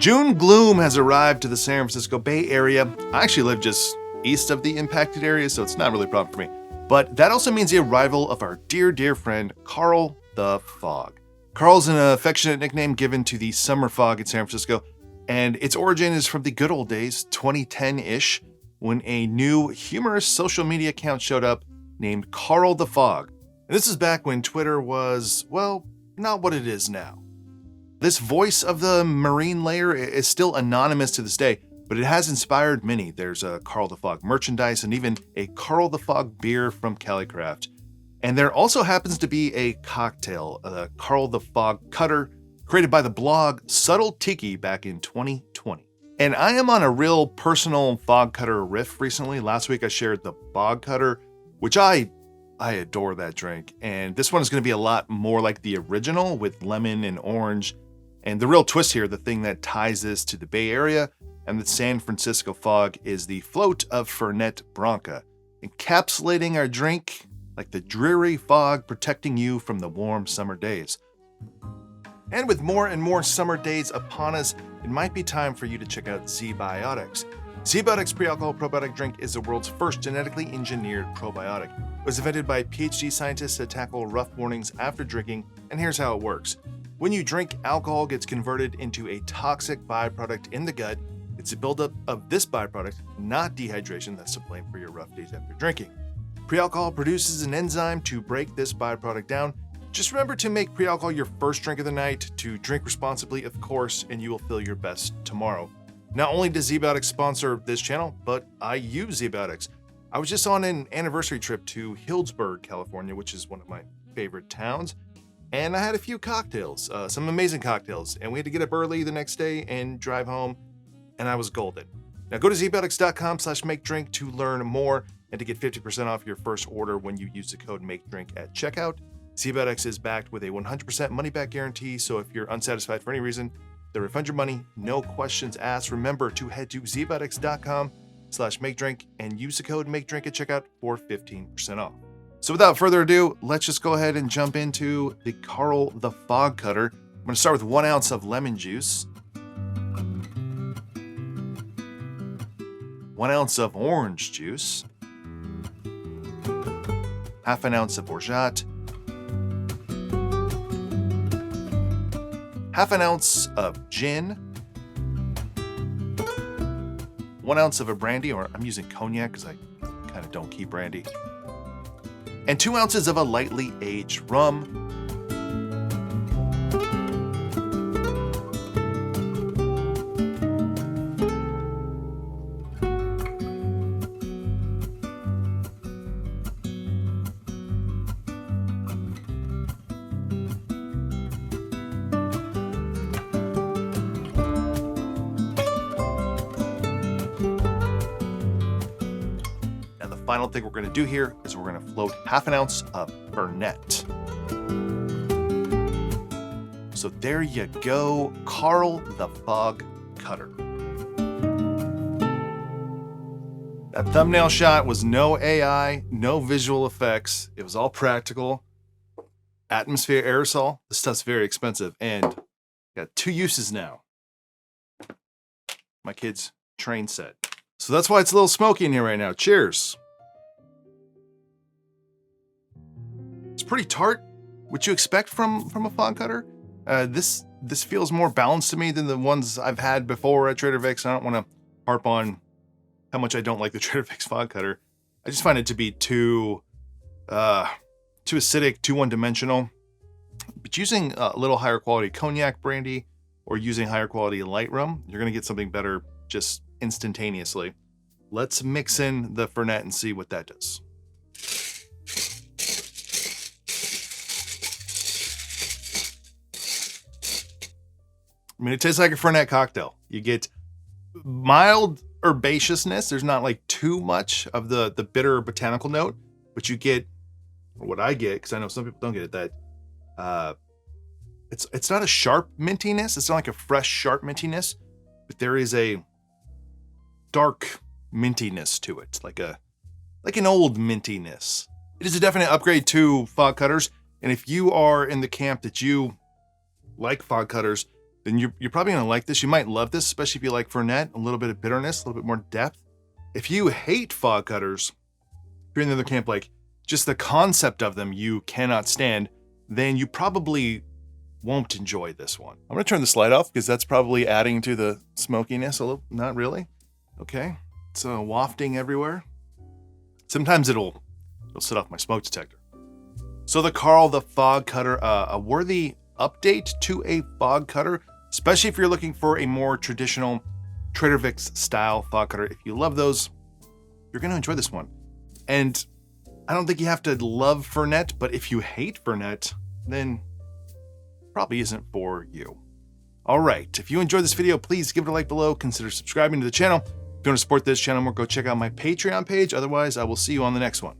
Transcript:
June gloom has arrived to the San Francisco Bay Area. I actually live just east of the impacted area, so it's not really a problem for me. But that also means the arrival of our dear, dear friend, Karl the Fog. Karl's an affectionate nickname given to the summer fog in San Francisco, and its origin is from the good old days, 2010-ish, when a new humorous social media account showed up named Karl the Fog. And this is back when Twitter was, well, not what it is now. This voice of the marine layer is still anonymous to this day, but it has inspired many. There's a Karl the Fog merchandise and even a Karl the Fog beer from Calicraft. And there also happens to be a cocktail, the Karl the Fog Cutter, created by the blog Subtle Tiki back in 2020. And I am on a real personal fog cutter riff recently. Last week I shared the Bog Cutter, which I adore that drink. And this one is going to be a lot more like the original with lemon and orange. And the real twist here, the thing that ties this to the Bay Area and the San Francisco fog, is the float of Fernet Branca, encapsulating our drink like the dreary fog protecting you from the warm summer days. And with more and more summer days upon us, it might be time for you to check out ZBiotics. ZBiotics pre-alcohol probiotic drink is the world's first genetically engineered probiotic. It was invented by PhD scientists to tackle rough mornings after drinking, and here's how it works. When you drink, alcohol gets converted into a toxic byproduct in the gut. It's a buildup of this byproduct, not dehydration, that's to blame for your rough days after drinking. Pre-alcohol produces an enzyme to break this byproduct down. Just remember to make pre-alcohol your first drink of the night, to drink responsibly, of course, and you will feel your best tomorrow. Not only does ZBiotics sponsor this channel, but I use ZBiotics. I was just on an anniversary trip to Healdsburg, California, which is one of my favorite towns. And I had a few cocktails, some amazing cocktails, and we had to get up early the next day and drive home, and I was golden. Now go to zbiotics.com/makedrink to learn more and to get 50% off your first order when you use the code MakeDrink at checkout. ZBiotics is backed with a 100% money-back guarantee, so if you're unsatisfied for any reason, they'll refund your money, no questions asked. Remember to head to zbiotics.com/makedrink and use the code MakeDrink at checkout for 15% off. So without further ado, let's just go ahead and jump into the Karl the Fog Cutter. I'm going to start with 1 ounce of lemon juice, 1 ounce of orange juice, half an ounce of orgeat, half an ounce of gin, 1 ounce of a brandy, or I'm using cognac because I kind of don't keep brandy, and 2 ounces of a lightly aged rum. Final thing we're going to do here is we're going to float half an ounce of Fernet. So there you go, Karl the Fog Cutter. That thumbnail shot was no AI, no visual effects. It was all practical. Atmosphere aerosol. This stuff's very expensive, and got 2 uses now. My kid's train set. So that's why it's a little smoky in here right now. Cheers. It's pretty tart, which you expect from a fog cutter. This feels more balanced to me than the ones I've had before at Trader Vic's. I don't want to harp on how much I don't like the Trader Vic's fog cutter. I just find it to be too acidic, too one-dimensional. But using a little higher quality cognac brandy or using higher quality light rum, you're going to get something better just instantaneously. Let's mix in the Fernet and see what that does. I mean, it tastes like a Fernet cocktail. You get mild herbaceousness. There's not like too much of the bitter botanical note, but you get, or what I get, because I know some people don't get it, that it's not a sharp mintiness. It's not like a fresh, sharp mintiness, but there is a dark mintiness to it, like an old mintiness. It is a definite upgrade to fog cutters, and if you are in the camp that you like fog cutters, then you're probably gonna like this. You might love this, especially if you like Fernet, a little bit of bitterness, a little bit more depth. If you hate fog cutters, if you're in the other camp, like just the concept of them you cannot stand, then you probably won't enjoy this one. I'm gonna turn the slide off because that's probably adding to the smokiness a little. Not really. Okay, it's wafting everywhere. Sometimes it'll set off my smoke detector. So the Karl the Fog Cutter, a worthy update to a fog cutter, especially if you're looking for a more traditional Trader Vic's style fog cutter. If you love those, you're gonna enjoy this one. And I don't think you have to love Fernet, but if you hate Fernet, then probably isn't for you. All right, if you enjoyed this video, please give it a like below. Consider subscribing to the channel. If you want to support this channel more, go check out my Patreon page. Otherwise, I will see you on the next one.